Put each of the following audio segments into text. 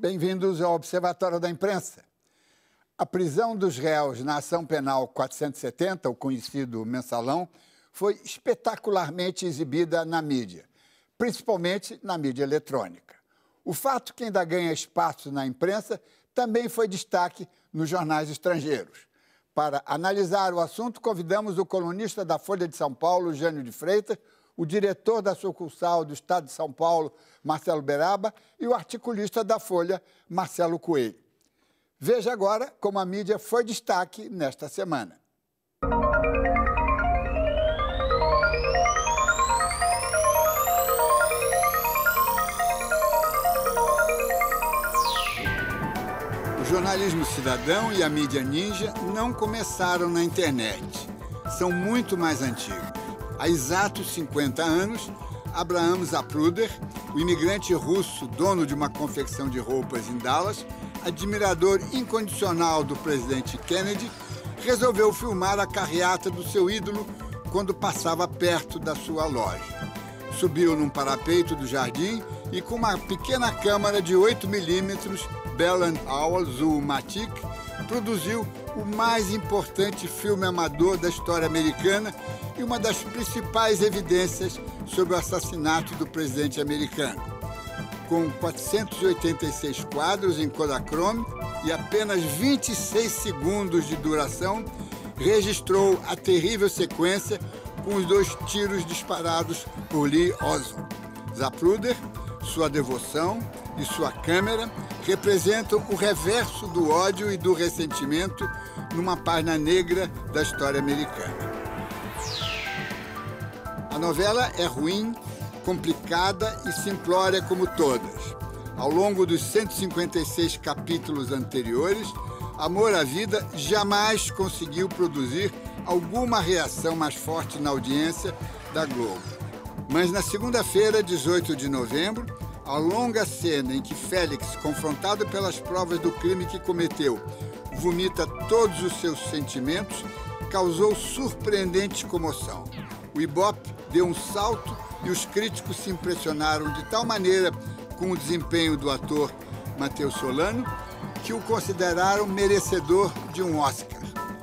Bem-vindos ao Observatório da Imprensa. A prisão dos réus na Ação Penal 470, o conhecido Mensalão, foi espetacularmente exibida na mídia, principalmente na mídia eletrônica. O fato que ainda ganha espaço na imprensa também foi destaque nos jornais estrangeiros. Para analisar o assunto, convidamos o colunista da Folha de São Paulo, Jânio de Freitas, o diretor da sucursal do Estado de São Paulo, Marcelo Beraba, e o articulista da Folha, Marcelo Coelho. Veja agora como a mídia foi destaque nesta semana. O jornalismo cidadão e a mídia ninja não começaram na internet. São muito mais antigos. Há exatos 50 anos, Abraham Zapruder, o imigrante russo, dono de uma confecção de roupas em Dallas, admirador incondicional do presidente Kennedy, resolveu filmar a carreata do seu ídolo quando passava perto da sua loja. Subiu num parapeito do jardim e, com uma pequena câmera de 8mm Bell & Howell Zoom-Matic, produziu o mais importante filme amador da história americana e uma das principais evidências sobre o assassinato do presidente americano. Com 486 quadros em Kodachrome e apenas 26 segundos de duração, registrou a terrível sequência com os 2 tiros disparados por Lee Oswald. Zapruder, sua devoção e sua câmera representam o reverso do ódio e do ressentimento numa página negra da história americana. A novela é ruim, complicada e simplória como todas. Ao longo dos 156 capítulos anteriores, Amor à Vida jamais conseguiu produzir alguma reação mais forte na audiência da Globo. Mas na segunda-feira, 18 de novembro, a longa cena em que Félix, confrontado pelas provas do crime que cometeu, vomita todos os seus sentimentos, causou surpreendente comoção. O Ibope deu um salto e os críticos se impressionaram de tal maneira com o desempenho do ator Matheus Solano que o consideraram merecedor de um Oscar.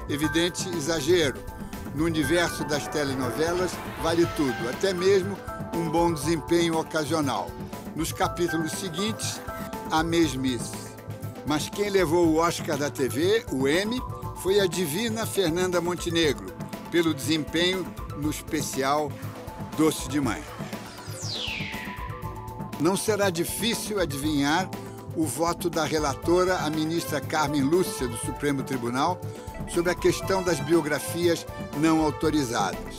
Evidente exagero. No universo das telenovelas vale tudo, até mesmo um bom desempenho ocasional. Nos capítulos seguintes, a mesmice. Mas quem levou o Oscar da TV, o Emmy, foi a divina Fernanda Montenegro, pelo desempenho no especial Doce de Mãe. Não será difícil adivinhar o voto da relatora, a ministra Carmen Lúcia, do Supremo Tribunal, sobre a questão das biografias não autorizadas.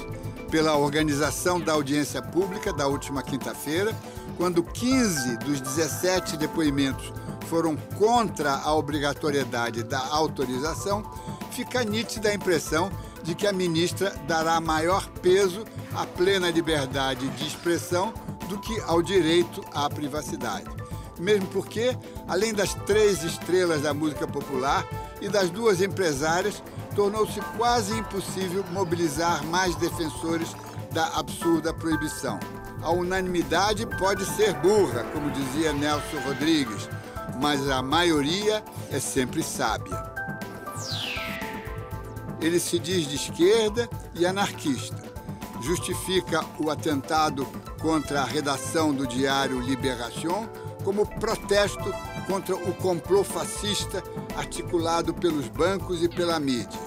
Pela organização da audiência pública da última quinta-feira, quando 15 dos 17 depoimentos foram contra a obrigatoriedade da autorização, fica nítida a impressão de que a ministra dará maior peso à plena liberdade de expressão do que ao direito à privacidade. Mesmo porque, além das 3 estrelas da música popular e das 2 empresárias, tornou-se quase impossível mobilizar mais defensores da absurda proibição. A unanimidade pode ser burra, como dizia Nelson Rodrigues, mas a maioria é sempre sábia. Ele se diz de esquerda e anarquista. Justifica o atentado contra a redação do diário Libération como protesto contra o complô fascista articulado pelos bancos e pela mídia.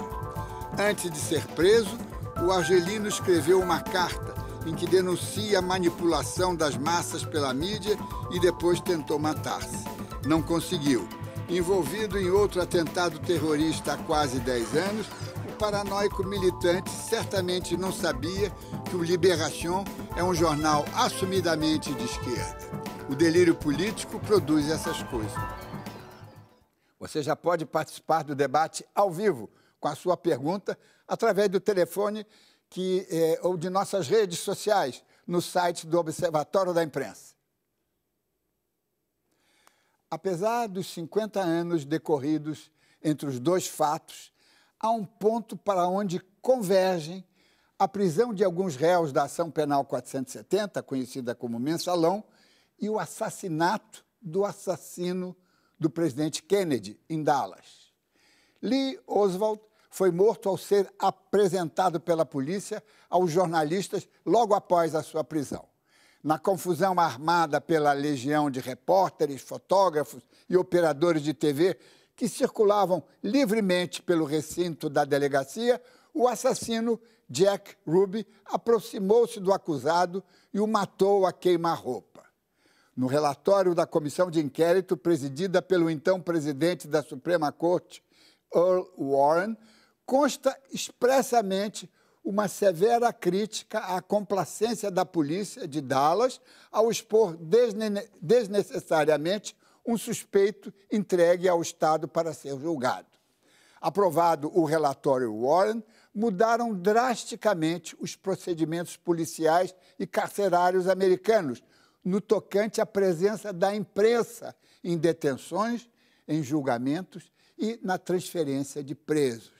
Antes de ser preso, o argelino escreveu uma carta em que denuncia a manipulação das massas pela mídia e depois tentou matar-se. Não conseguiu. Envolvido em outro atentado terrorista há quase 10 anos, o paranoico militante certamente não sabia que o Libération é um jornal assumidamente de esquerda. O delírio político produz essas coisas. Você já pode participar do debate ao vivo com a sua pergunta através do telefone ou de nossas redes sociais no site do Observatório da Imprensa. Apesar dos 50 anos decorridos entre os 2 fatos, há um ponto para onde convergem a prisão de alguns réus da Ação Penal 470, conhecida como Mensalão, e o assassinato do assassino do presidente Kennedy, em Dallas. Lee Oswald foi morto ao ser apresentado pela polícia aos jornalistas logo após a sua prisão. Na confusão armada pela legião de repórteres, fotógrafos e operadores de TV que circulavam livremente pelo recinto da delegacia, o assassino Jack Ruby aproximou-se do acusado e o matou a queima-roupa. No relatório da comissão de inquérito presidida pelo então presidente da Suprema Corte, Earl Warren, consta expressamente uma severa crítica à complacência da polícia de Dallas ao expor desnecessariamente um suspeito entregue ao Estado para ser julgado. Aprovado o relatório Warren, mudaram drasticamente os procedimentos policiais e carcerários americanos no tocante à presença da imprensa em detenções, em julgamentos e na transferência de presos.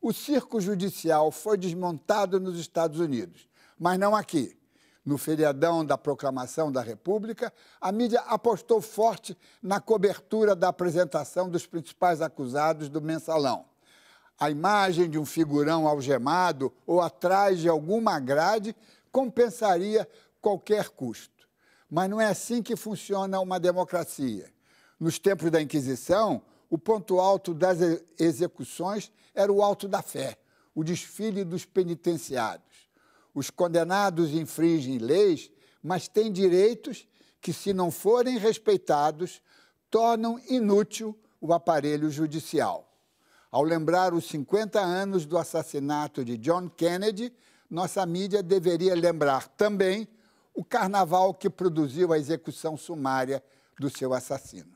O circo judicial foi desmontado nos Estados Unidos, mas não aqui. No feriadão da Proclamação da República, a mídia apostou forte na cobertura da apresentação dos principais acusados do mensalão. A imagem de um figurão algemado ou atrás de alguma grade compensaria qualquer custo. Mas não é assim que funciona uma democracia. Nos tempos da Inquisição, o ponto alto das execuções era o alto da fé, o desfile dos penitenciados. Os condenados infringem leis, mas têm direitos que, se não forem respeitados, tornam inútil o aparelho judicial. Ao lembrar os 50 anos do assassinato de John Kennedy, nossa mídia deveria lembrar também o carnaval que produziu a execução sumária do seu assassino.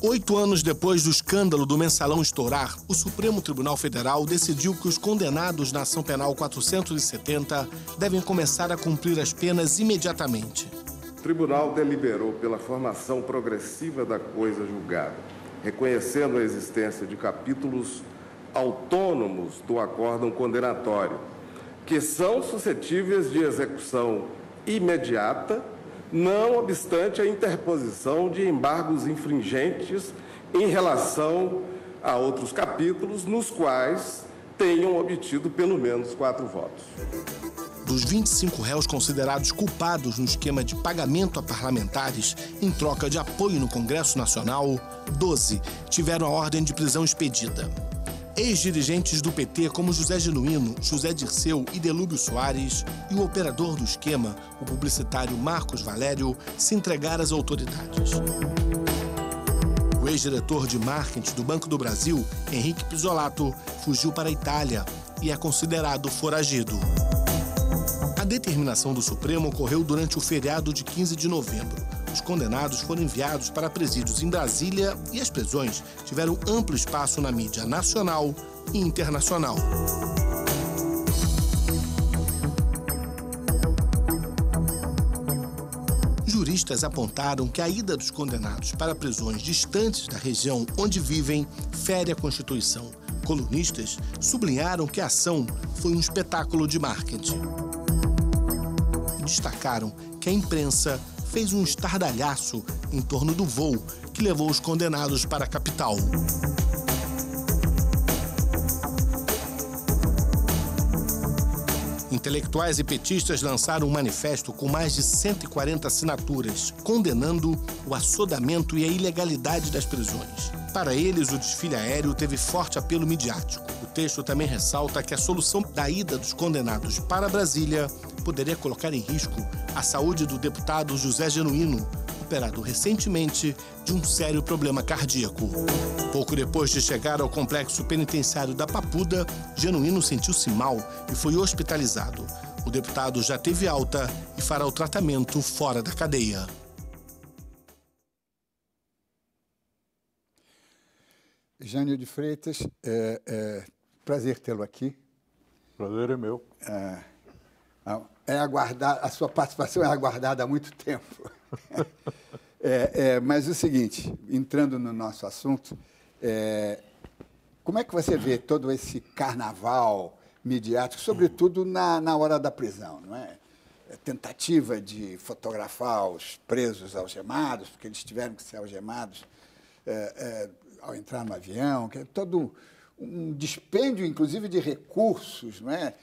8 anos depois do escândalo do mensalão estourar, o Supremo Tribunal Federal decidiu que os condenados na Ação Penal 470 devem começar a cumprir as penas imediatamente. O tribunal deliberou pela formação progressiva da coisa julgada, reconhecendo a existência de capítulos autônomos do acórdão condenatório, que são suscetíveis de execução imediata, não obstante a interposição de embargos infringentes em relação a outros capítulos, nos quais tenham obtido pelo menos 4 votos. Dos 25 réus considerados culpados no esquema de pagamento a parlamentares em troca de apoio no Congresso Nacional, 12 tiveram a ordem de prisão expedida. Ex-dirigentes do PT como José Genuíno, José Dirceu e Delúbio Soares e o operador do esquema, o publicitário Marcos Valério, se entregaram às autoridades. O ex-diretor de marketing do Banco do Brasil, Henrique Pisolato, fugiu para a Itália e é considerado foragido. A determinação do Supremo ocorreu durante o feriado de 15 de novembro. Os condenados foram enviados para presídios em Brasília e as prisões tiveram amplo espaço na mídia nacional e internacional. Juristas apontaram que a ida dos condenados para prisões distantes da região onde vivem fere a Constituição. Colunistas sublinharam que a ação foi um espetáculo de marketing. E destacaram que a imprensa fez um estardalhaço em torno do voo que levou os condenados para a capital. Intelectuais e petistas lançaram um manifesto com mais de 140 assinaturas, condenando o assodamento e a ilegalidade das prisões. Para eles, o desfile aéreo teve forte apelo midiático. O texto também ressalta que a solução da ida dos condenados para Brasília poderia colocar em risco a saúde do deputado José Genuíno, operado recentemente de um sério problema cardíaco. Pouco depois de chegar ao complexo penitenciário da Papuda, Genuíno sentiu-se mal e foi hospitalizado. O deputado já teve alta e fará o tratamento fora da cadeia. Jânio de Freitas, prazer tê-lo aqui. Prazer é meu. A sua participação é aguardada há muito tempo. Mas o seguinte, entrando no nosso assunto, como é que você vê todo esse carnaval midiático, sobretudo na hora da prisão, não é? tentativa de fotografar os presos algemados, porque eles tiveram que ser algemados ao entrar no avião, que é todo um dispêndio, inclusive, de recursos, não é?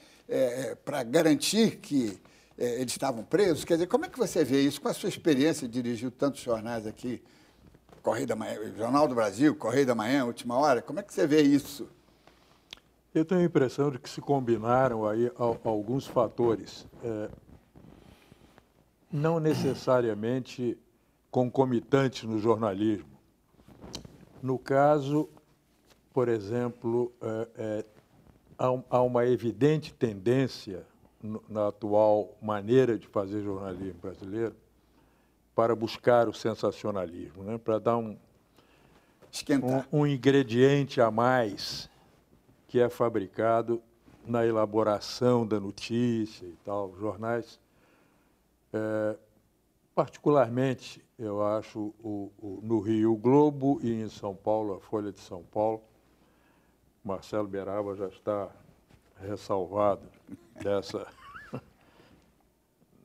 Para garantir que eles estavam presos. Quer dizer, como é que você vê isso? Com a sua experiência, dirigiu tantos jornais aqui, Correio da Manhã, Jornal do Brasil, Correio da Manhã, Última Hora, como é que você vê isso? Eu tenho a impressão de que se combinaram aí alguns fatores, não necessariamente concomitantes no jornalismo. No caso, por exemplo, há uma evidente tendência na atual maneira de fazer jornalismo brasileiro para buscar o sensacionalismo, né? Para dar um ingrediente a mais que é fabricado na elaboração da notícia e tal. Os jornais, particularmente, eu acho, no Rio, o Globo, e em São Paulo, a Folha de São Paulo. Marcelo Beraba já está ressalvado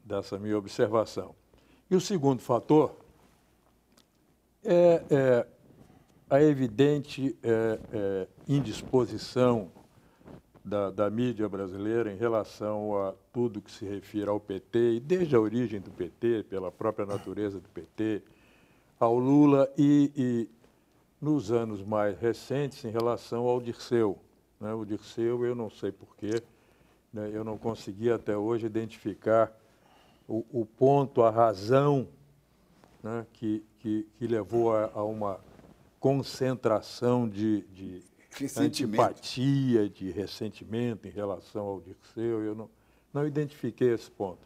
dessa minha observação. E o segundo fator é a evidente indisposição da mídia brasileira em relação a tudo que se refere ao PT, e desde a origem do PT, pela própria natureza do PT, ao Lula e nos anos mais recentes, em relação ao Dirceu. Né? O Dirceu, eu não sei porquê, né? Eu não consegui até hoje identificar o ponto, a razão, né? que levou a uma concentração de antipatia, de ressentimento em relação ao Dirceu. Eu não identifiquei esse ponto.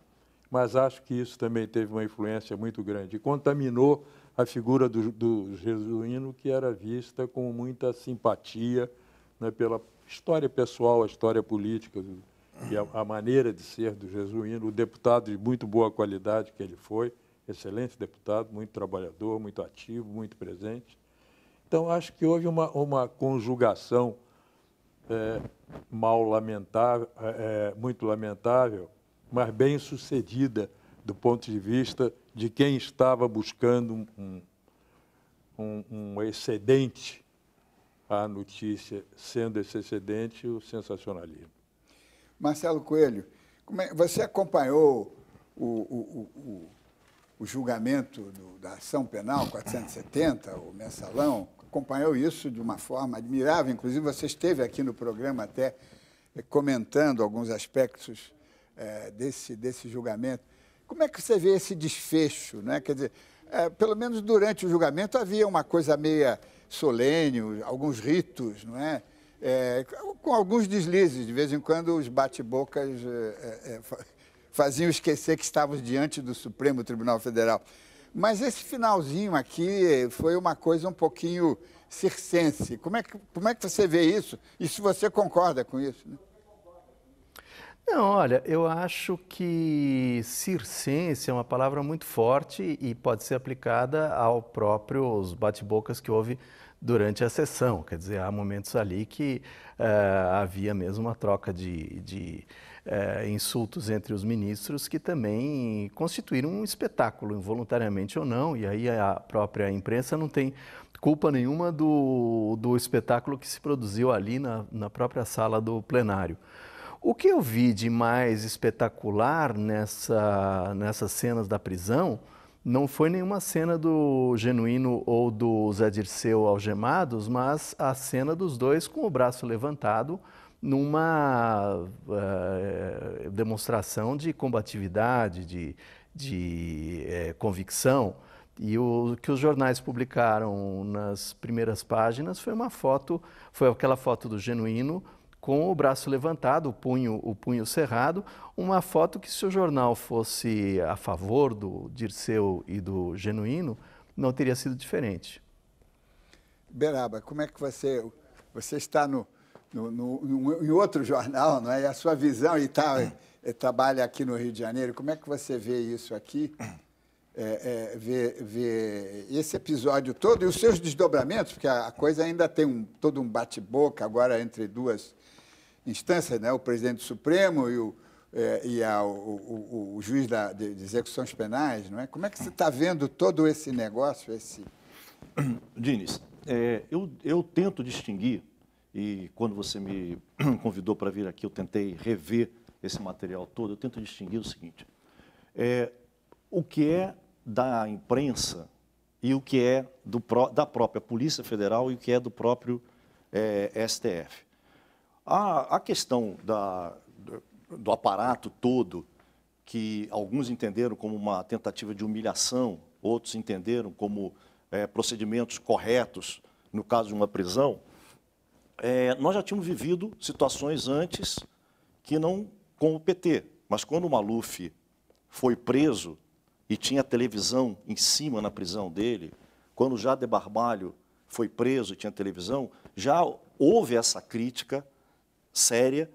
Mas acho que isso também teve uma influência muito grande e contaminou a figura do jesuíno, que era vista com muita simpatia, né, pela história pessoal, a história política e a maneira de ser do jesuíno, o deputado de muito boa qualidade que ele foi, excelente deputado, muito trabalhador, muito ativo, muito presente. Então, acho que houve uma conjugação muito lamentável, mas bem sucedida do ponto de vista de quem estava buscando um excedente à notícia, sendo esse excedente o sensacionalismo. Marcelo Coelho, você acompanhou o julgamento da ação penal 470, o mensalão, acompanhou isso de uma forma admirável. Inclusive, você esteve aqui no programa até comentando alguns aspectos desse julgamento. Como é que você vê esse desfecho, né? Quer dizer, pelo menos durante o julgamento havia uma coisa meia solene, alguns ritos, não é? Com alguns deslizes. De vez em quando, os bate-bocas faziam esquecer que estávamos diante do Supremo Tribunal Federal. Mas esse finalzinho aqui foi uma coisa um pouquinho circense. Como é que você vê isso? E se você concorda com isso? Né? Não, olha, eu acho que circense é uma palavra muito forte e pode ser aplicada ao próprios bate-bocas que houve durante a sessão. Quer dizer, há momentos ali que havia mesmo uma troca de insultos entre os ministros que também constituíram um espetáculo, involuntariamente ou não, e aí a própria imprensa não tem culpa nenhuma do espetáculo que se produziu ali na própria sala do plenário. O que eu vi de mais espetacular nessas cenas da prisão não foi nenhuma cena do Genuíno ou do Zé Dirceu algemados, mas a cena dos dois com o braço levantado numa demonstração de combatividade, de convicção. E o que os jornais publicaram nas primeiras páginas foi aquela foto do Genuíno com o braço levantado, o punho cerrado, uma foto que, se o jornal fosse a favor do Dirceu e do Genuíno, não teria sido diferente. Beraba, como é que você está em outro jornal, não é? E a sua visão, trabalha aqui no Rio de Janeiro, como é que você vê isso aqui? Ver esse episódio todo e os seus desdobramentos, porque a coisa ainda tem todo um bate-boca agora entre duas instâncias, né? O presidente do Supremo e o o juiz de execuções penais, não é? Como é que você está vendo todo esse negócio, Diniz, eu tento distinguir, e quando você me convidou para vir aqui, eu tentei rever esse material todo, eu tento distinguir o seguinte, o que é da imprensa e o que é da própria Polícia Federal e o que é do próprio STF. A questão do aparato todo, que alguns entenderam como uma tentativa de humilhação, outros entenderam como procedimentos corretos no caso de uma prisão, nós já tínhamos vivido situações antes que não com o PT, mas quando o Maluf foi preso e tinha televisão em cima na prisão dele, quando o Jader Barbalho foi preso e tinha televisão, já houve essa crítica séria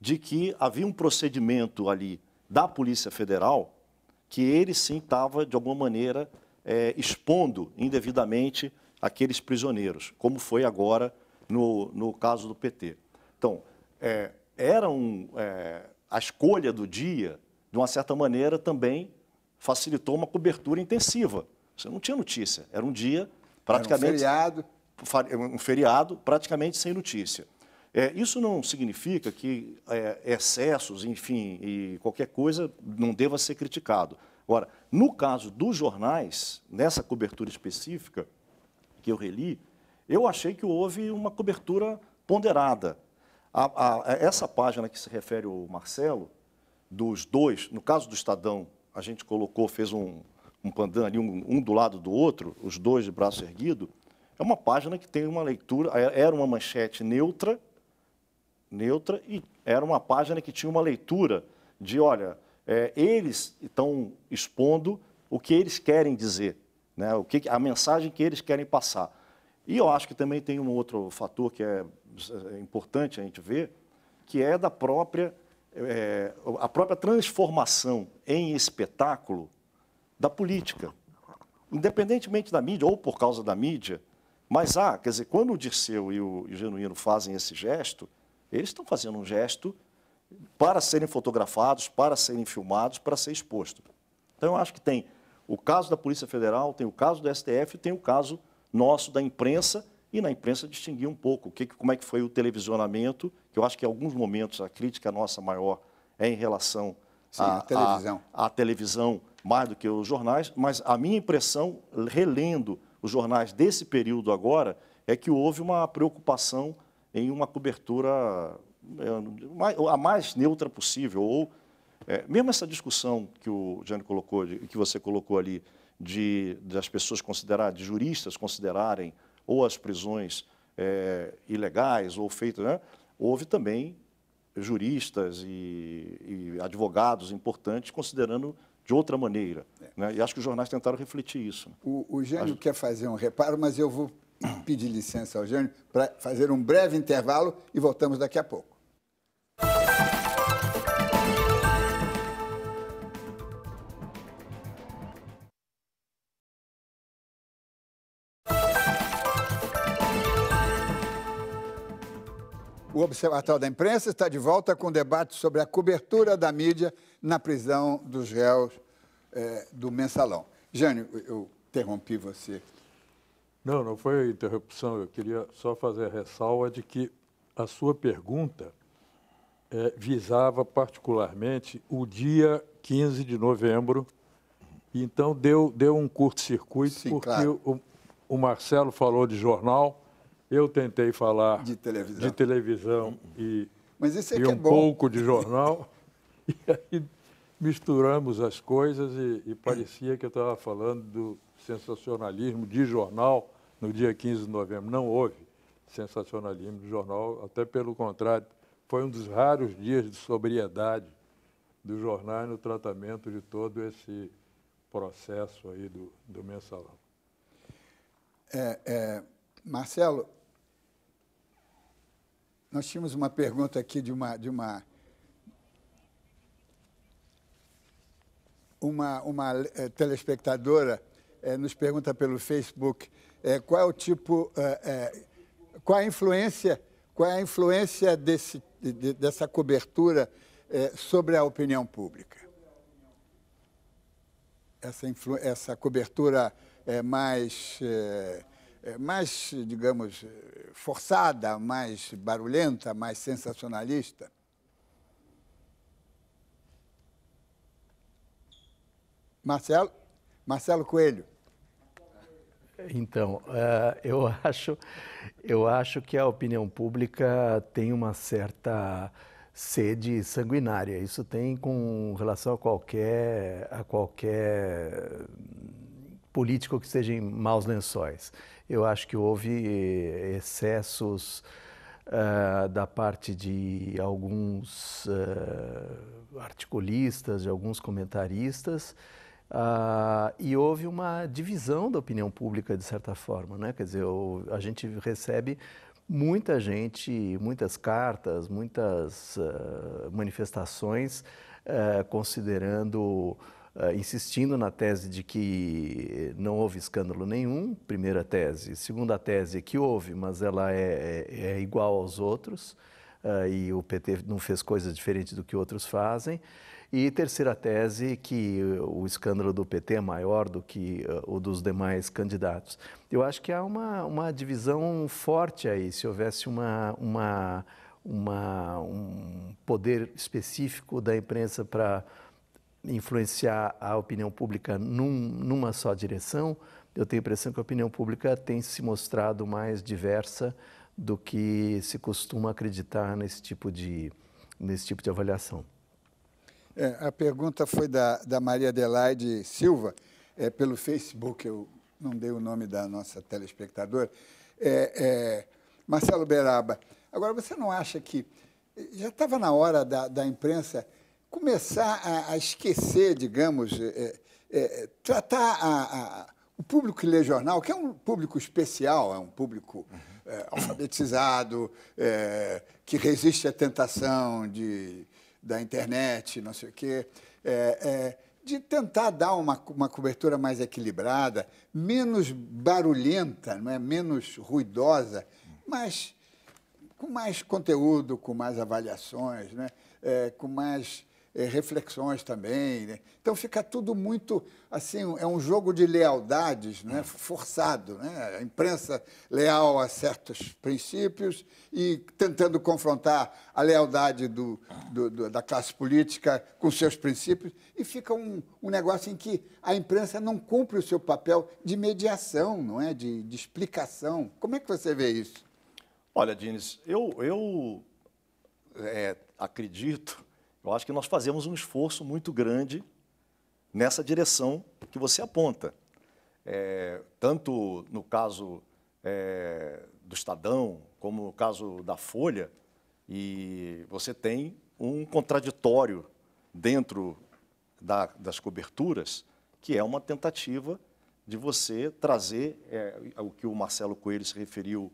de que havia um procedimento ali da Polícia Federal que ele sim estava, de alguma maneira, expondo indevidamente aqueles prisioneiros, como foi agora no caso do PT. Então, a escolha do dia, de uma certa maneira, também facilitou uma cobertura intensiva. Você não tinha notícia, era um dia praticamente... Era um feriado praticamente sem notícia. Isso não significa que excessos, enfim, e qualquer coisa não deva ser criticado. Agora, no caso dos jornais, nessa cobertura específica que eu reli, eu achei que houve uma cobertura ponderada. Essa página que se refere ao Marcelo, dos dois, no caso do Estadão, a gente fez um pandan ali, um do lado do outro, os dois de braço erguido, é uma página que tem uma leitura, era uma manchete neutra, e era uma página que tinha uma leitura de, olha, eles estão expondo o que eles querem dizer, né, a mensagem que eles querem passar. E eu acho que também tem um outro fator que é importante a gente ver, que é a própria transformação em espetáculo da política, independentemente da mídia ou por causa da mídia, mas quer dizer, quando o Dirceu e o Genuíno fazem esse gesto, eles estão fazendo um gesto para serem fotografados, para serem filmados, para ser exposto. Então, eu acho que tem o caso da Polícia Federal, tem o caso do STF, tem o caso nosso da imprensa, e na imprensa distinguir um pouco como é que foi o televisionamento, que eu acho que em alguns momentos a crítica nossa maior é em relação à televisão, mais do que os jornais, mas a minha impressão, relendo os jornais desse período agora, é que houve uma preocupação em uma cobertura a mais neutra possível, ou mesmo essa discussão que o Jânio colocou, que você colocou ali, das pessoas de juristas considerarem ou as prisões ilegais ou feitas, né? Houve também juristas e advogados importantes considerando de outra maneira, né? E acho que os jornais tentaram refletir isso. Né? O Jânio quer fazer um reparo, mas eu vou pedir licença ao Jânio para fazer um breve intervalo e voltamos daqui a pouco. O Observatório da Imprensa está de volta com o debate sobre a cobertura da mídia na prisão dos réus do Mensalão. Jânio, eu interrompi você. Não foi interrupção. Eu queria só fazer a ressalva de que a sua pergunta visava particularmente o dia 15 de novembro. Então, deu um curto-circuito, porque claro. o Marcelo falou de jornal, eu tentei falar de televisão e um pouco de jornal, e aí misturamos as coisas e parecia que eu estava falando do sensacionalismo de jornal no dia 15 de novembro. Não houve sensacionalismo de jornal, até pelo contrário, foi um dos raros dias de sobriedade dos jornais no tratamento de todo esse processo aí do Mensalão. Marcelo, nós tínhamos uma pergunta aqui de uma telespectadora, nos pergunta pelo Facebook, qual é o tipo, qual é a influência dessa cobertura sobre a opinião pública? Essa cobertura mais, digamos, forçada, mais barulhenta, mais sensacionalista? Marcelo Coelho. Então, eu acho que a opinião pública tem uma certa sede sanguinária. Isso tem com relação a qualquer político que esteja em maus lençóis. Eu acho que houve excessos da parte de alguns articulistas, de alguns comentaristas, e houve uma divisão da opinião pública, de certa forma, né? Quer dizer, a gente recebe muita gente, muitas cartas, muitas manifestações considerando, insistindo na tese de que não houve escândalo nenhum, primeira tese. Segunda tese, que houve, mas ela é igual aos outros, e o PT não fez coisas diferentes do que outros fazem. E terceira tese, que o escândalo do PT é maior do que o dos demais candidatos. Eu acho que há uma divisão forte aí. Se houvesse um poder específico da imprensa para influenciar a opinião pública numa só direção, eu tenho a impressão que a opinião pública tem se mostrado mais diversa do que se costuma acreditar nesse tipo de avaliação. A pergunta foi da Maria Adelaide Silva, pelo Facebook, eu não dei o nome da nossa telespectadora. Marcelo Beraba, agora você não acha que já estava na hora da imprensa começar a esquecer, digamos, tratar o público que lê jornal, que é um público especial, é um público alfabetizado, que resiste à tentação da internet, não sei o quê, de tentar dar uma cobertura mais equilibrada, menos barulhenta, não é? Menos ruidosa, mas com mais conteúdo, com mais avaliações, né? Com mais reflexões também, né? Então fica tudo muito assim, é um jogo de lealdades, né? Forçado, né? A imprensa leal a certos princípios e tentando confrontar a lealdade da classe política com seus princípios, e fica um negócio em que a imprensa não cumpre o seu papel de mediação, não é? De explicação. Como é que você vê isso? Olha, Dines, eu acredito. Eu acho que nós fazemos um esforço muito grande nessa direção que você aponta. Tanto no caso do Estadão, como no caso da Folha, e você tem um contraditório dentro das coberturas, que é uma tentativa de você trazer o que o Marcelo Coelho se referiu,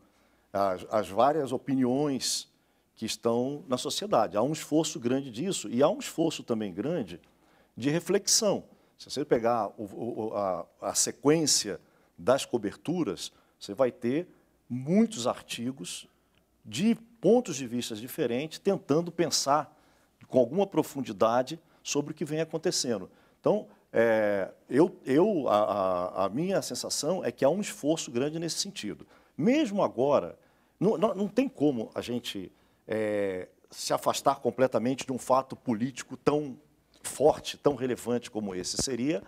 as várias opiniões que estão na sociedade. Há um esforço grande disso e há um esforço também grande de reflexão. Se você pegar a sequência das coberturas, você vai ter muitos artigos de pontos de vista diferentes, tentando pensar com alguma profundidade sobre o que vem acontecendo. Então, a minha sensação é que há um esforço grande nesse sentido. Mesmo agora, não tem como a gente se afastar completamente de um fato político tão forte, tão relevante como esse. Seria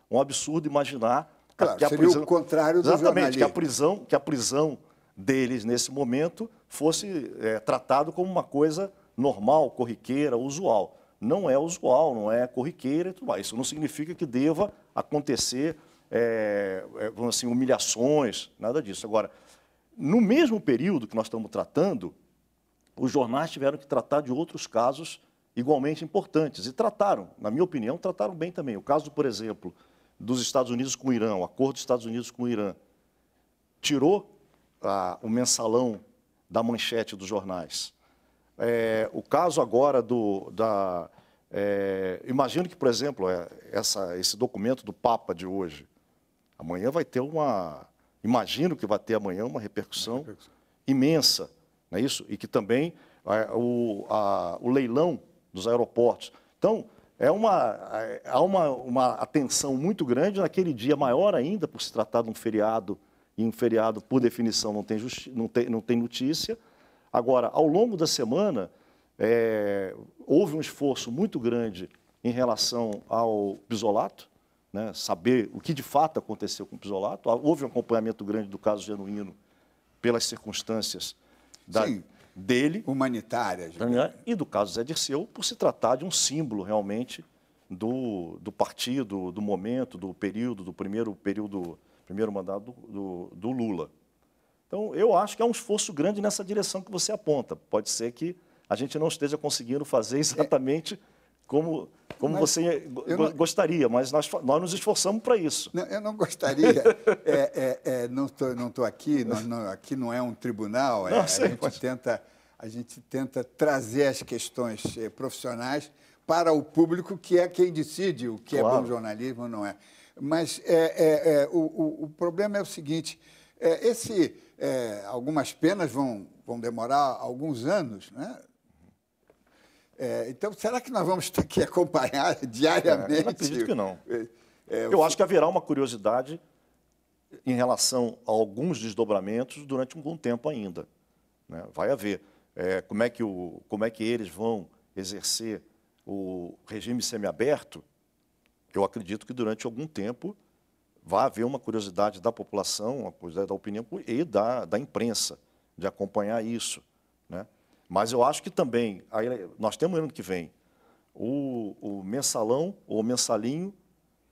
um absurdo imaginar que a prisão, seria o contrário do exatamente, jornalismo. que a prisão deles nesse momento fosse tratado como uma coisa normal, corriqueira, usual. Não é usual, não é corriqueira e tudo mais. Isso não significa que deva acontecer vamos assim, humilhações, nada disso. Agora, no mesmo período que nós estamos tratando, os jornais tiveram que tratar de outros casos igualmente importantes. E trataram, na minha opinião, trataram bem também. O caso, por exemplo, dos Estados Unidos com o Irã, o acordo dos Estados Unidos com o Irã, tirou o mensalão da manchete dos jornais. O caso agora imagino que, por exemplo, esse documento do Papa de hoje, amanhã vai ter imagino que vai ter amanhã uma repercussão imensa, não é isso? E que também o leilão dos aeroportos. Então, há uma atenção muito grande naquele dia, maior ainda, por se tratar de um feriado, e um feriado, por definição, não tem notícia. Agora, ao longo da semana, houve um esforço muito grande em relação ao Pisolato, né, saber o que de fato aconteceu com o Pisolato. Houve um acompanhamento grande do caso Genuíno pelas circunstâncias dele. Humanitárias. E do caso Zé Dirceu, por se tratar de um símbolo realmente do partido, do momento, do período, primeiro mandato do Lula. Então, eu acho que há um esforço grande nessa direção que você aponta. Pode ser que a gente não esteja conseguindo fazer exatamente como você gostaria, mas nós nos esforçamos para isso. Não, eu não gostaria, não estou aqui, aqui não é um tribunal, a gente tenta trazer as questões profissionais para o público, que é quem decide o que é bom jornalismo ou não é. Mas o problema é o seguinte, algumas penas vão demorar alguns anos, né? Então, será que nós vamos ter que acompanhar diariamente? Eu acredito que não. Eu acho que haverá uma curiosidade em relação a alguns desdobramentos durante algum tempo ainda, né? Vai haver. Como é que eles vão exercer o regime semiaberto? Eu acredito que durante algum tempo vai haver uma curiosidade da população, uma curiosidade da opinião e da imprensa de acompanhar isso, né? Mas eu acho que também, nós temos ano que vem o mensalão, ou mensalinho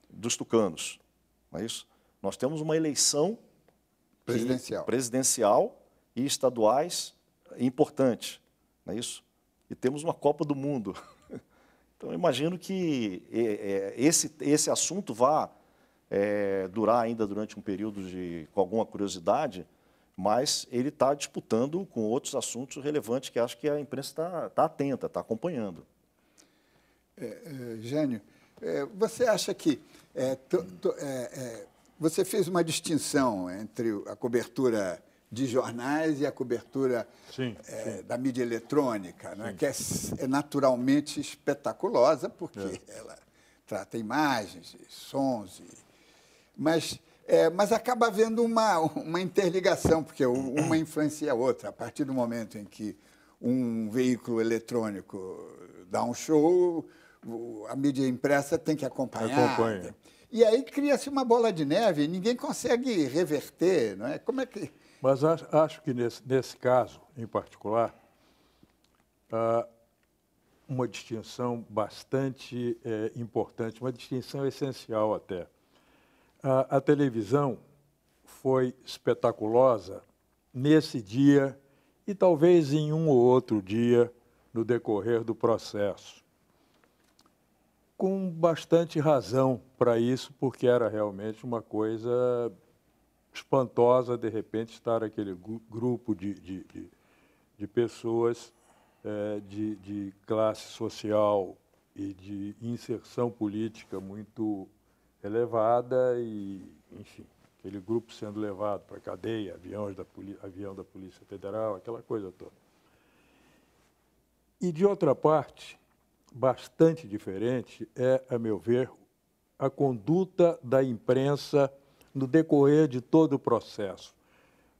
dos tucanos, não é isso? Nós temos uma eleição presidencial e estaduais importante, não é isso? E temos uma Copa do Mundo. Então, eu imagino que esse assunto vá durar ainda durante um período com alguma curiosidade, mas ele está disputando com outros assuntos relevantes que acho que a imprensa está atenta, está acompanhando. Jânio, você acha que você fez uma distinção entre a cobertura de jornais e a cobertura da mídia eletrônica, né, que é naturalmente espetaculosa, porque ela trata imagens, sons, mas acaba havendo uma interligação, porque uma influencia a outra. A partir do momento em que um veículo eletrônico dá um show, a mídia impressa tem que acompanhar. Acompanha. E aí cria-se uma bola de neve e ninguém consegue reverter, não é? Como é que... Mas acho que nesse caso, em particular, há uma distinção bastante importante, uma distinção essencial até. A televisão foi espetaculosa nesse dia e talvez em um ou outro dia no decorrer do processo. Com bastante razão para isso, porque era realmente uma coisa espantosa, de repente, estar aquele grupo de pessoas de classe social e de inserção política muito elevada e, enfim, aquele grupo sendo levado para a cadeia, avião da Polícia Federal, aquela coisa toda. E, de outra parte, bastante diferente é, a meu ver, a conduta da imprensa no decorrer de todo o processo.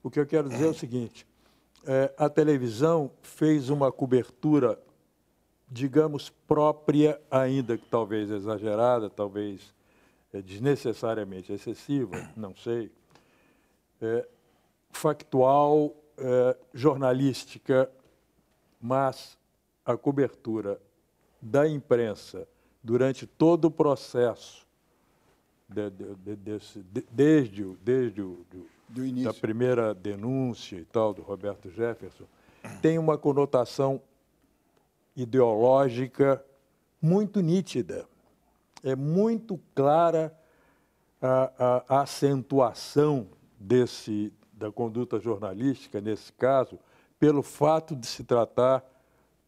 O que eu quero dizer é o seguinte, a televisão fez uma cobertura, digamos, própria, ainda que talvez exagerada, talvez desnecessariamente excessiva, não sei, factual, jornalística, mas a cobertura da imprensa durante todo o processo, desde da primeira denúncia e tal, do Roberto Jefferson, tem uma conotação ideológica muito nítida. É muito clara a acentuação da conduta jornalística, nesse caso, pelo fato de se tratar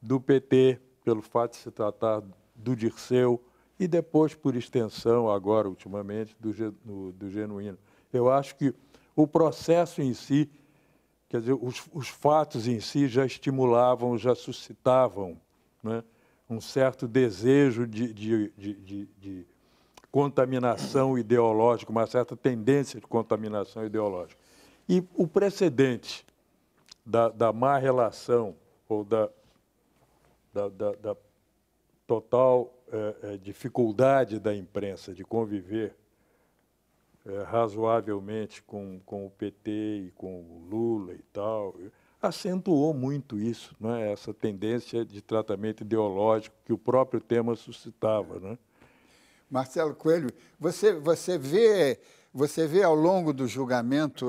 do PT, pelo fato de se tratar do Dirceu e depois, por extensão, agora, ultimamente, do Genuíno. Eu acho que o processo em si, quer dizer, os fatos em si já estimulavam, já suscitavam, né, um certo desejo de contaminação ideológica, uma certa tendência de contaminação ideológica. E o precedente da má relação ou da total dificuldade da imprensa de conviver razoavelmente com o PT e com o Lula e tal, acentuou muito isso, não é? Essa tendência de tratamento ideológico que o próprio tema suscitava, não é? Marcelo Coelho, você vê ao longo do julgamento,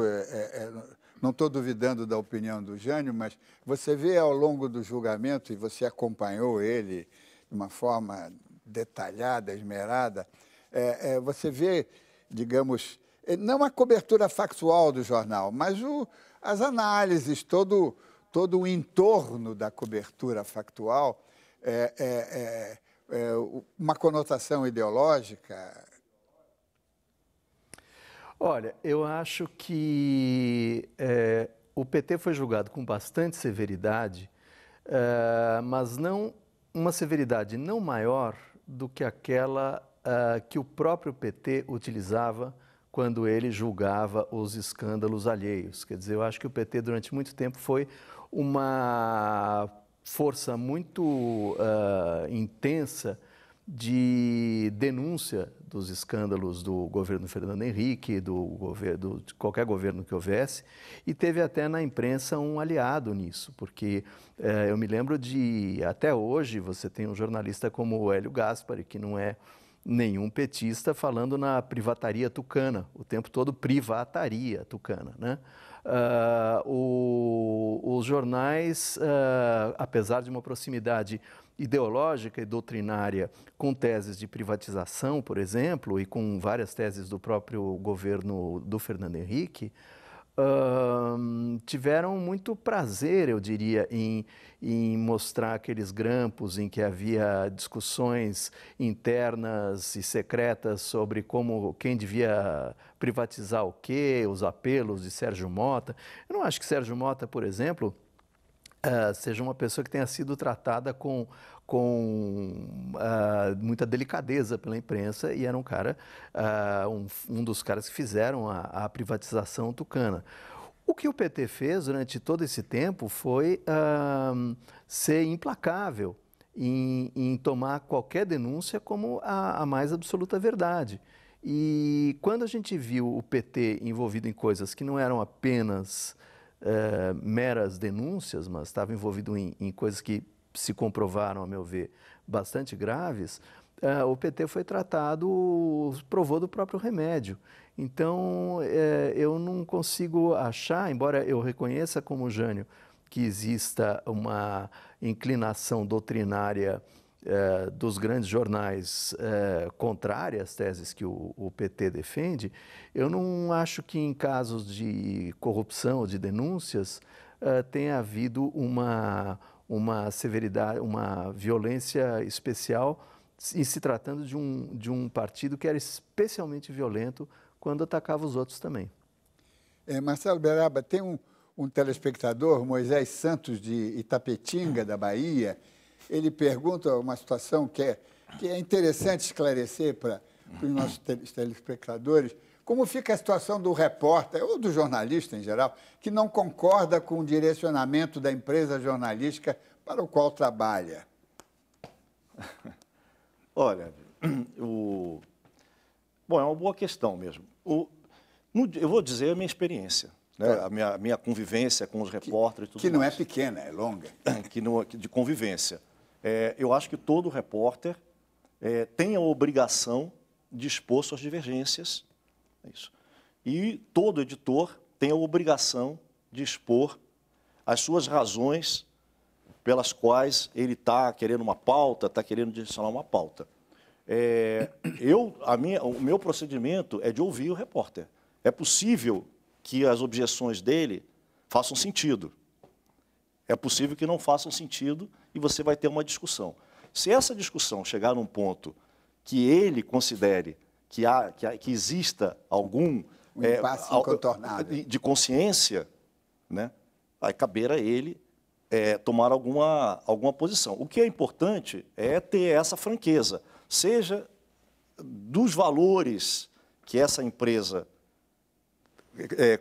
não estou duvidando da opinião do Jânio, mas você vê ao longo do julgamento, e você acompanhou ele de uma forma detalhada, esmerada, você vê, digamos, não a cobertura factual do jornal, mas as análises, todo o entorno da cobertura factual, uma conotação ideológica? Olha, eu acho que o PT foi julgado com bastante severidade, mas não uma severidade não maior do que aquela que o próprio PT utilizava quando ele julgava os escândalos alheios. Quer dizer, eu acho que o PT durante muito tempo foi uma força muito intensa de denúncia dos escândalos do governo Fernando Henrique, de qualquer governo que houvesse, e teve até na imprensa um aliado nisso, porque eu me lembro até hoje, você tem um jornalista como o Hélio Gaspari, que não é nenhum petista, falando na privataria tucana, o tempo todo privataria tucana, né? Os jornais, apesar de uma proximidade ideológica e doutrinária com teses de privatização, por exemplo, e com várias teses do próprio governo do Fernando Henrique, tiveram muito prazer, eu diria, em mostrar aqueles grampos em que havia discussões internas e secretas sobre quem devia privatizar o quê, os apelos de Sérgio Mota. Eu não acho que Sérgio Mota, por exemplo, seja uma pessoa que tenha sido tratada com muita delicadeza pela imprensa, e era um cara, um dos caras que fizeram a privatização tucana. O que o PT fez durante todo esse tempo foi ser implacável em tomar qualquer denúncia como a mais absoluta verdade. E quando a gente viu o PT envolvido em coisas que não eram apenas meras denúncias, mas estava envolvido em coisas que se comprovaram, a meu ver, bastante graves, o PT foi tratado, provou do próprio remédio. Então, eu não consigo achar, embora eu reconheça como Jânio que exista uma inclinação doutrinária dos grandes jornais contrária às teses que o PT defende, eu não acho que em casos de corrupção ou de denúncias tenha havido uma severidade, uma violência especial em se tratando de um partido que era especialmente violento quando atacava os outros também. Marcelo Beraba, tem um telespectador, Moisés Santos, de Itapetinga, da Bahia. Ele pergunta uma situação que é interessante esclarecer para os nossos telespectadores. Como fica a situação do repórter, ou do jornalista em geral, que não concorda com o direcionamento da empresa jornalística para o qual trabalha? Olha, bom, é uma boa questão mesmo. Eu vou dizer a minha experiência, né? A minha convivência com os repórteres e tudo mais. Que não é pequena, é longa. De convivência. Eu acho que todo repórter tem a obrigação de expor suas divergências. Isso. E todo editor tem a obrigação de expor as suas razões pelas quais ele está querendo uma pauta, está querendo direcionar uma pauta. O meu procedimento é de ouvir o repórter. É possível que as objeções dele façam sentido. É possível que não façam sentido e você vai ter uma discussão. Se essa discussão chegar num ponto que ele considere que exista algum impasse incontornável de consciência, né, vai caber a ele tomar alguma posição. O que é importante é ter essa franqueza, seja dos valores que essa empresa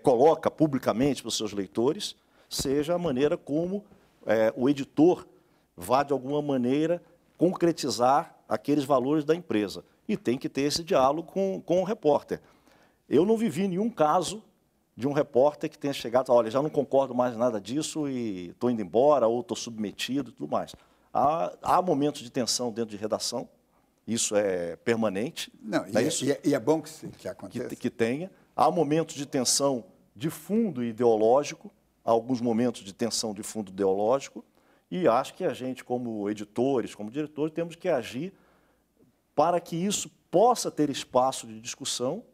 coloca publicamente para os seus leitores, seja a maneira como o editor vai, de alguma maneira, concretizar aqueles valores da empresa. E tem que ter esse diálogo com o repórter. Eu não vivi nenhum caso de um repórter que tenha chegado e falado, olha, já não concordo mais nada disso e estou indo embora ou estou submetido e tudo mais. Há momentos de tensão dentro de redação, isso é permanente. Não, é isso? E é bom que aconteça. Que tenha. Há momentos de tensão de fundo ideológico, há alguns momentos de tensão de fundo ideológico, e acho que a gente, como editores, como diretores, temos que agir para que isso possa ter espaço de discussão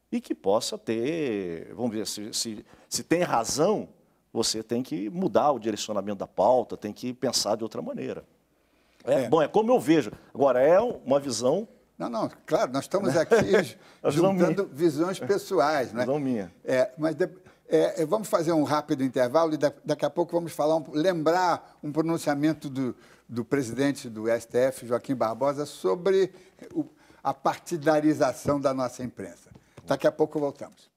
e que possa ter, vamos dizer, se tem razão, você tem que mudar o direcionamento da pauta, tem que pensar de outra maneira. Bom, é como eu vejo. Agora, é uma visão... Não, claro, nós estamos aqui juntando visões pessoais. Né? Visão minha. Mas vamos fazer um rápido intervalo e daqui a pouco vamos lembrar um pronunciamento do presidente do STF, Joaquim Barbosa, sobre a partidarização da nossa imprensa. Daqui a pouco voltamos.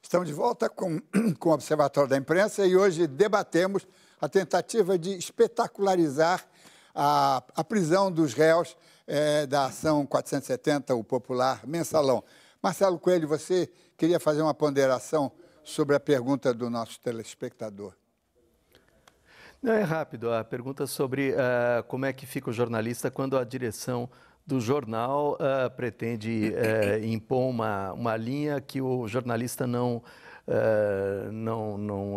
Estamos de volta com o Observatório da Imprensa e hoje debatemos a tentativa de espetacularizar a prisão dos réus da ação 470, o popular Mensalão. Marcelo Coelho, você queria fazer uma ponderação sobre a pergunta do nosso telespectador. Não, é rápido. A pergunta sobre como é que fica o jornalista quando a direção do jornal pretende impor uma linha que o jornalista não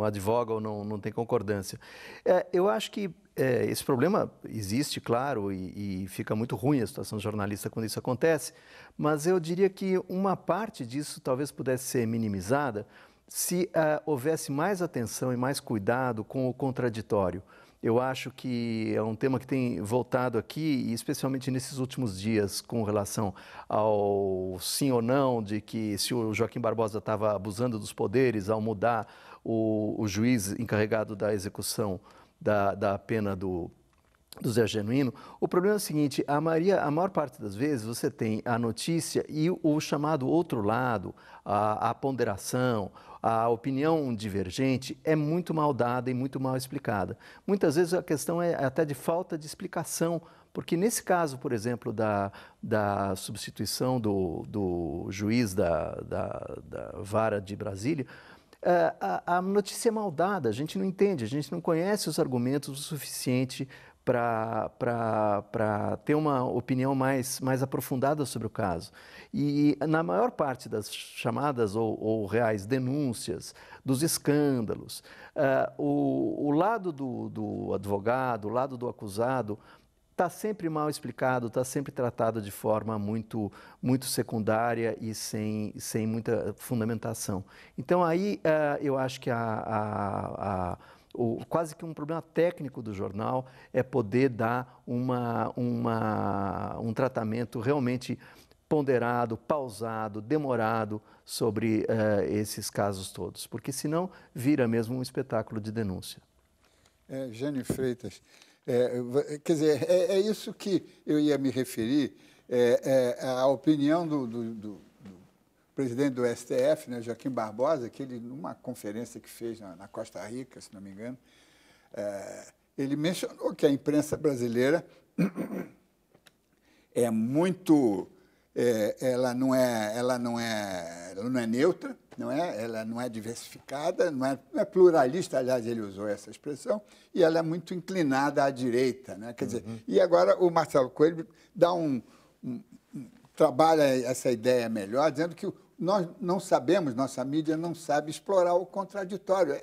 advoga ou não tem concordância. Eu acho que esse problema existe, claro, e fica muito ruim a situação do jornalista quando isso acontece, mas eu diria que uma parte disso talvez pudesse ser minimizada se houvesse mais atenção e mais cuidado com o contraditório. Eu acho que é um tema que tem voltado aqui, e especialmente nesses últimos dias, com relação ao sim ou não, de que se o Joaquim Barbosa estava abusando dos poderes ao mudar o juiz encarregado da execução da pena do Zé Genuíno. O problema é o seguinte, a maior parte das vezes você tem a notícia e o chamado outro lado, a ponderação, a opinião divergente é muito mal dada e muito mal explicada. Muitas vezes a questão é até de falta de explicação, porque nesse caso, por exemplo, da substituição do juiz da vara de Brasília, a notícia é mal dada, a gente não entende, a gente não conhece os argumentos o suficiente para ter uma opinião mais aprofundada sobre o caso. E na maior parte das chamadas ou reais denúncias, dos escândalos, o lado do advogado, o lado do acusado, está sempre mal explicado, está sempre tratado de forma muito secundária e sem muita fundamentação. Então, aí eu acho que quase que um problema técnico do jornal é poder dar um tratamento realmente ponderado, pausado, demorado sobre esses casos todos, porque senão vira mesmo um espetáculo de denúncia. Jânio Freitas, quer dizer, é isso que eu ia me referir, a opinião do presidente do STF, né, Joaquim Barbosa, que ele, numa conferência que fez na Costa Rica, se não me engano, ele mencionou que a imprensa brasileira é muito... ela não é neutra, ela não é diversificada, não é pluralista, aliás, ele usou essa expressão, e ela é muito inclinada à direita. Né? Quer dizer, e agora o Marcelo Coelho dá trabalha essa ideia melhor, dizendo que nós não sabemos, nossa mídia não sabe explorar o contraditório.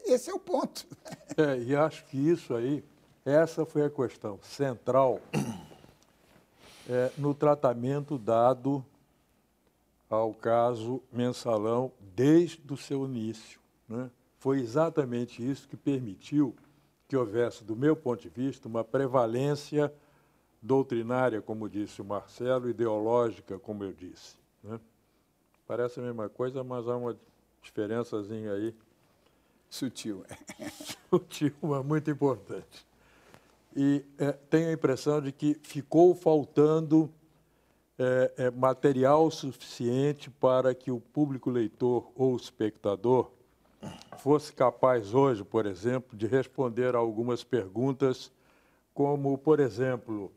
Esse é o ponto. E acho que isso aí, essa foi a questão central no tratamento dado ao caso Mensalão desde o seu início. Né? Foi exatamente isso que permitiu que houvesse, do meu ponto de vista, uma prevalência doutrinária, como disse o Marcelo, ideológica, como eu disse. Né? Parece a mesma coisa, mas há uma diferençazinha aí. Sutil. Sutil, mas muito importante. E tenho a impressão de que ficou faltando material suficiente para que o público leitor ou espectador fosse capaz hoje, por exemplo, de responder a algumas perguntas, como, por exemplo,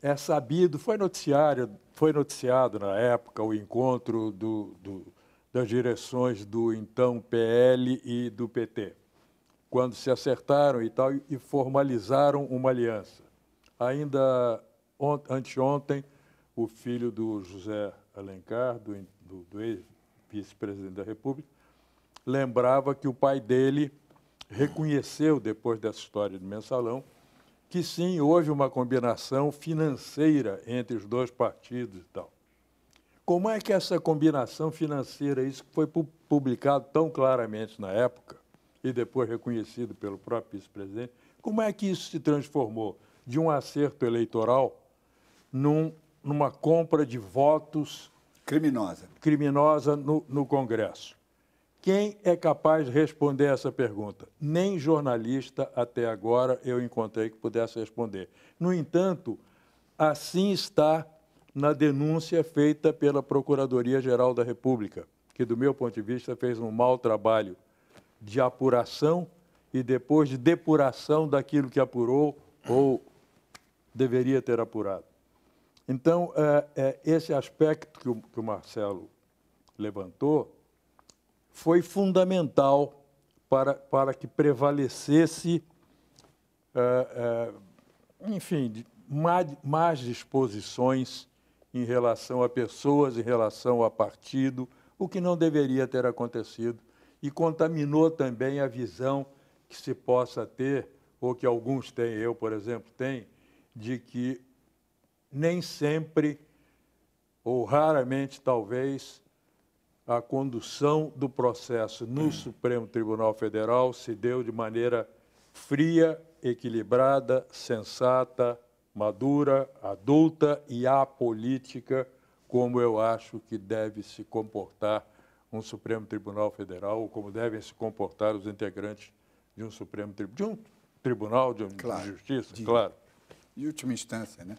é sabido, foi noticiado na época o encontro das direções do então PL e do PT, quando se acertaram e tal e formalizaram uma aliança. Ainda anteontem, o filho do José Alencar, do ex-vice-presidente da República, lembrava que o pai dele reconheceu, depois dessa história de mensalão, que sim, houve uma combinação financeira entre os dois partidos e tal. Como é que essa combinação financeira, isso que foi publicado tão claramente na época e depois reconhecido pelo próprio vice-presidente, como é que isso se transformou de um acerto eleitoral numa compra de votos criminosa no Congresso? Quem é capaz de responder essa pergunta? Nem jornalista até agora eu encontrei que pudesse responder. No entanto, assim está na denúncia feita pela Procuradoria-Geral da República, que, do meu ponto de vista, fez um mau trabalho de apuração e depois de depuração daquilo que apurou ou deveria ter apurado. Então, esse aspecto que o Marcelo levantou foi fundamental para que prevalecesse, enfim, más disposições em relação a pessoas, em relação a partido, o que não deveria ter acontecido, e contaminou também a visão que se possa ter, ou que alguns têm, eu, por exemplo, tenho, de que nem sempre, ou raramente, talvez, a condução do processo no Supremo Tribunal Federal se deu de maneira fria, equilibrada, sensata, madura, adulta e apolítica, como eu acho que deve se comportar um Supremo Tribunal Federal, ou como devem se comportar os integrantes de um Supremo Tribunal de Justiça, claro. De última instância, né?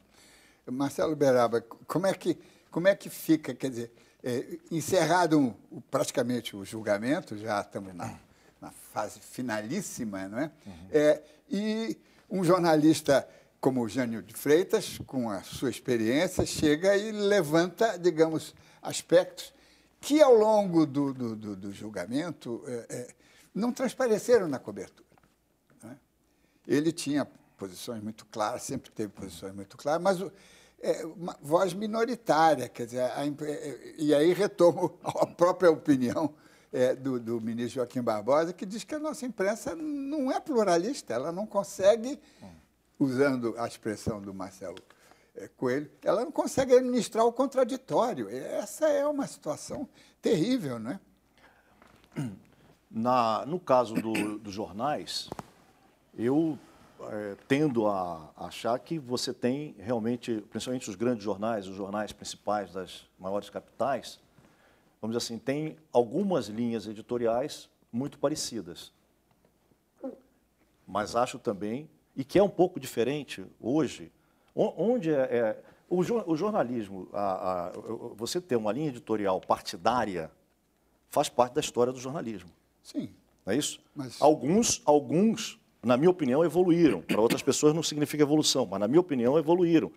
Marcelo Beraba, como é que fica, quer dizer, encerrado praticamente o julgamento, já estamos na fase finalíssima, não é? E um jornalista como o Jânio de Freitas, com a sua experiência, chega e levanta, digamos, aspectos que, ao longo do julgamento, não transpareceram na cobertura. Não é? Ele tinha posições muito claras, sempre teve posições muito claras, mas uma voz minoritária, quer dizer, e aí retomo a própria opinião do ministro Joaquim Barbosa, que diz que a nossa imprensa não é pluralista, ela não consegue, usando a expressão do Marcelo Coelho, ela não consegue administrar o contraditório. Essa é uma situação terrível, não é? No caso dos jornais, eu tendo a achar que você tem realmente, principalmente os grandes jornais, os jornais principais das maiores capitais, vamos dizer assim, tem algumas linhas editoriais muito parecidas. Mas acho também, e que é um pouco diferente hoje, onde o jornalismo, você ter uma linha editorial partidária, faz parte da história do jornalismo. Sim. Não é isso? Mas... Alguns, na minha opinião, evoluíram. Para outras pessoas não significa evolução, mas, na minha opinião, evoluíram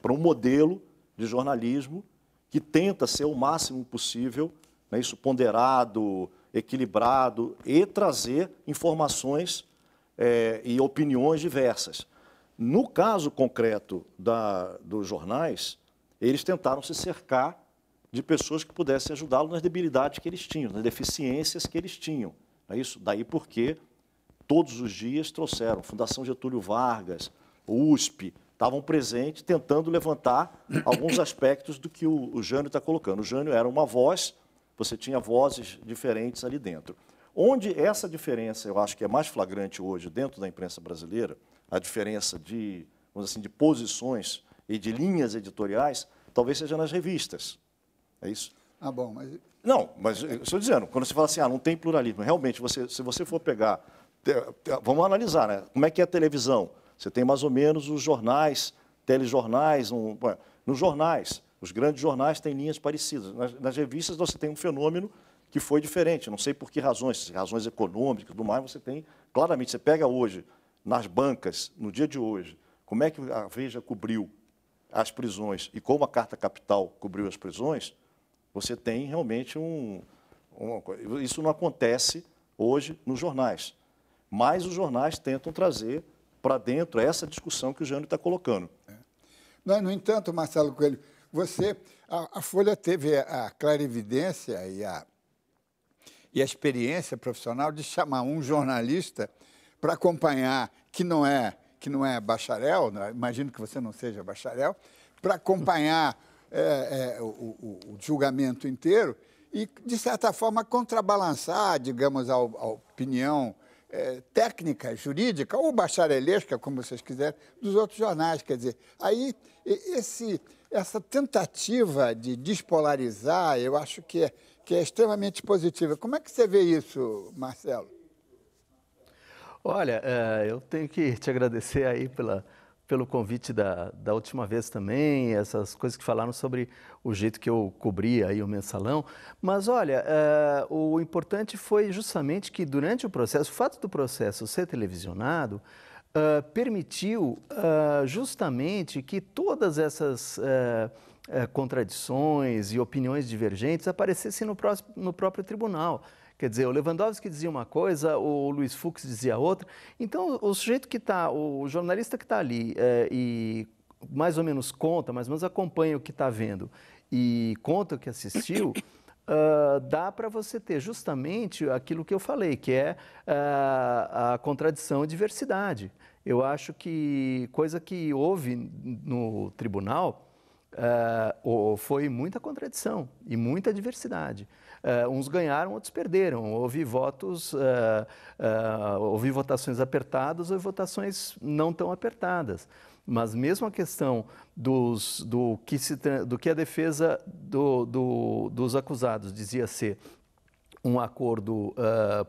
para um modelo de jornalismo que tenta ser o máximo possível, não é isso, ponderado, equilibrado e trazer informações e opiniões diversas. No caso concreto dos jornais, eles tentaram se cercar de pessoas que pudessem ajudá-lo nas debilidades que eles tinham, nas deficiências que eles tinham. Não é isso? Daí porque todos os dias trouxeram Fundação Getúlio Vargas, USP, estavam presentes tentando levantar alguns aspectos do que o Jânio está colocando. O Jânio era uma voz, você tinha vozes diferentes ali dentro. Onde essa diferença, eu acho que é mais flagrante hoje dentro da imprensa brasileira, a diferença de, vamos dizer assim, de posições e de linhas editoriais, talvez seja nas revistas. É isso? Ah, bom, mas... Não, mas eu estou dizendo, quando você fala assim, não tem pluralismo, realmente, se você for pegar, vamos analisar, né? Como é que é a televisão? Você tem mais ou menos os jornais, telejornais, nos jornais, os grandes jornais têm linhas parecidas. Nas revistas você tem um fenômeno que foi diferente, não sei por que razões, razões econômicas e tudo mais, você tem, claramente, você pega hoje, nas bancas, no dia de hoje, como é que a Veja cobriu as prisões e como a Carta Capital cobriu as prisões, você tem realmente isso não acontece hoje nos jornais, mas os jornais tentam trazer para dentro essa discussão que o Jânio está colocando. No entanto, Marcelo Coelho, a Folha teve a clarividência e a experiência profissional de chamar um jornalista para acompanhar, que não é bacharel, né? Imagino que você não seja bacharel, para acompanhar o julgamento inteiro e, de certa forma, contrabalançar, digamos, a opinião técnica, jurídica ou bacharelesca, como vocês quiserem, dos outros jornais. Quer dizer, aí essa tentativa de despolarizar, eu acho que é extremamente positiva. Como é que você vê isso, Marcelo? Olha, eu tenho que te agradecer aí pelo convite da última vez também, essas coisas que falaram sobre o jeito que eu cobria aí o Mensalão. Mas, olha, o importante foi justamente que durante o processo, o fato do processo ser televisionado, permitiu justamente que todas essas contradições e opiniões divergentes aparecessem no próprio tribunal. Quer dizer, o Lewandowski dizia uma coisa, o Luiz Fux dizia outra. Então, o sujeito que está, o jornalista que está ali e mais ou menos conta, mais ou menos acompanha o que está vendo e conta o que assistiu, dá para você ter justamente aquilo que eu falei, que é a contradição e diversidade. Eu acho que coisa que houve no tribunal foi muita contradição e muita diversidade. Uns ganharam, outros perderam. Houve votações apertadas ou votações não tão apertadas. Mas mesmo a questão do que a defesa dos acusados dizia ser um acordo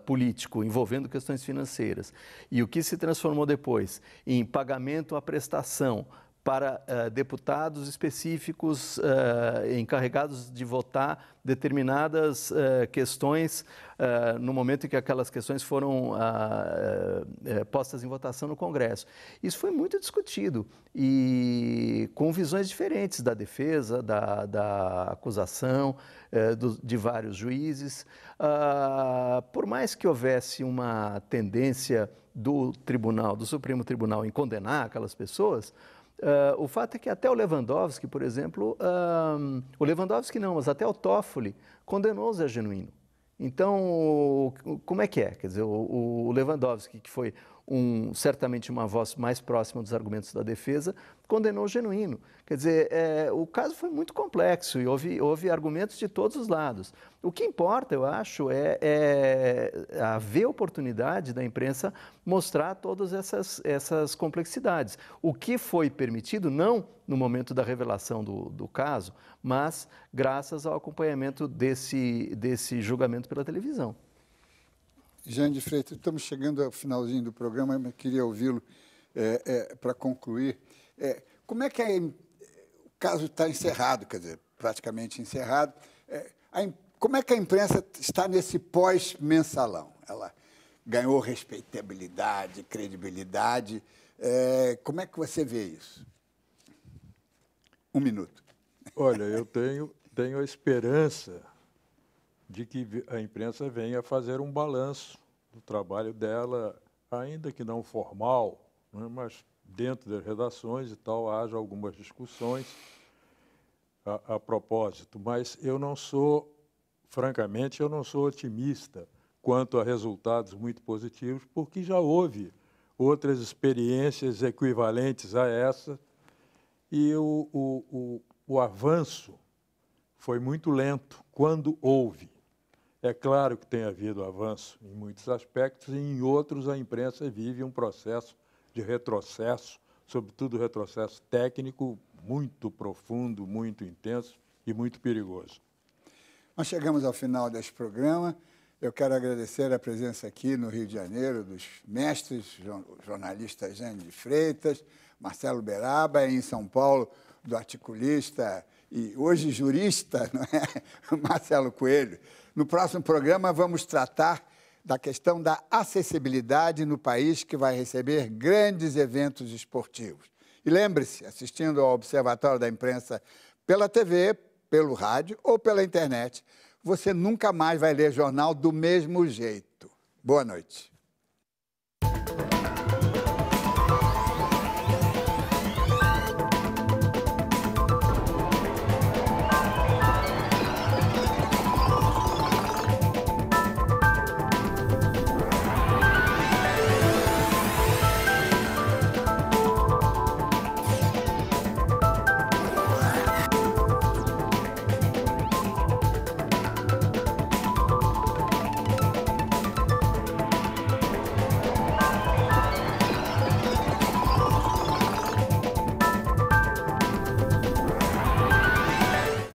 político envolvendo questões financeiras e o que se transformou depois em pagamento à prestação para deputados específicos encarregados de votar determinadas questões no momento em que aquelas questões foram postas em votação no Congresso. Isso foi muito discutido e com visões diferentes da defesa, da acusação, de vários juízes. Por mais que houvesse uma tendência do Supremo Tribunal em condenar aquelas pessoas, o fato é que até o Lewandowski, por exemplo, o Lewandowski não, mas até o Toffoli condenou o Zé Genuíno. Então, como é que é? Quer dizer, o Lewandowski, que foi certamente uma voz mais próxima dos argumentos da defesa, condenou o Genuíno. Quer dizer, o caso foi muito complexo e houve argumentos de todos os lados. O que importa, eu acho, é haver oportunidade da imprensa mostrar todas essas complexidades. O que foi permitido, não no momento da revelação do caso, mas graças ao acompanhamento desse julgamento pela televisão. Jânio de Freitas, estamos chegando ao finalzinho do programa, mas queria ouvi-lo para concluir. Como é que o caso está encerrado, quer dizer, praticamente encerrado? Como é que a imprensa está nesse pós-mensalão? Ela ganhou respeitabilidade, credibilidade. Como é que você vê isso? 1 minuto. Olha, eu tenho a esperança de que a imprensa venha fazer um balanço do trabalho dela, ainda que não formal, né, mas dentro das redações e tal, haja algumas discussões a propósito. Mas francamente, eu não sou otimista quanto a resultados muito positivos, porque já houve outras experiências equivalentes a essa e o avanço foi muito lento quando houve. É claro que tem havido avanço em muitos aspectos e em outros a imprensa vive um processo de retrocesso, sobretudo retrocesso técnico, muito profundo, muito intenso e muito perigoso. Nós chegamos ao final deste programa. Eu quero agradecer a presença aqui no Rio de Janeiro dos mestres, jornalistas Jane de Freitas, Marcelo Beraba, e em São Paulo, do articulista e hoje jurista, não é? Marcelo Coelho. No próximo programa vamos tratar da questão da acessibilidade no país que vai receber grandes eventos esportivos. E lembre-se, assistindo ao Observatório da Imprensa pela TV, pelo rádio ou pela internet, você nunca mais vai ler jornal do mesmo jeito. Boa noite.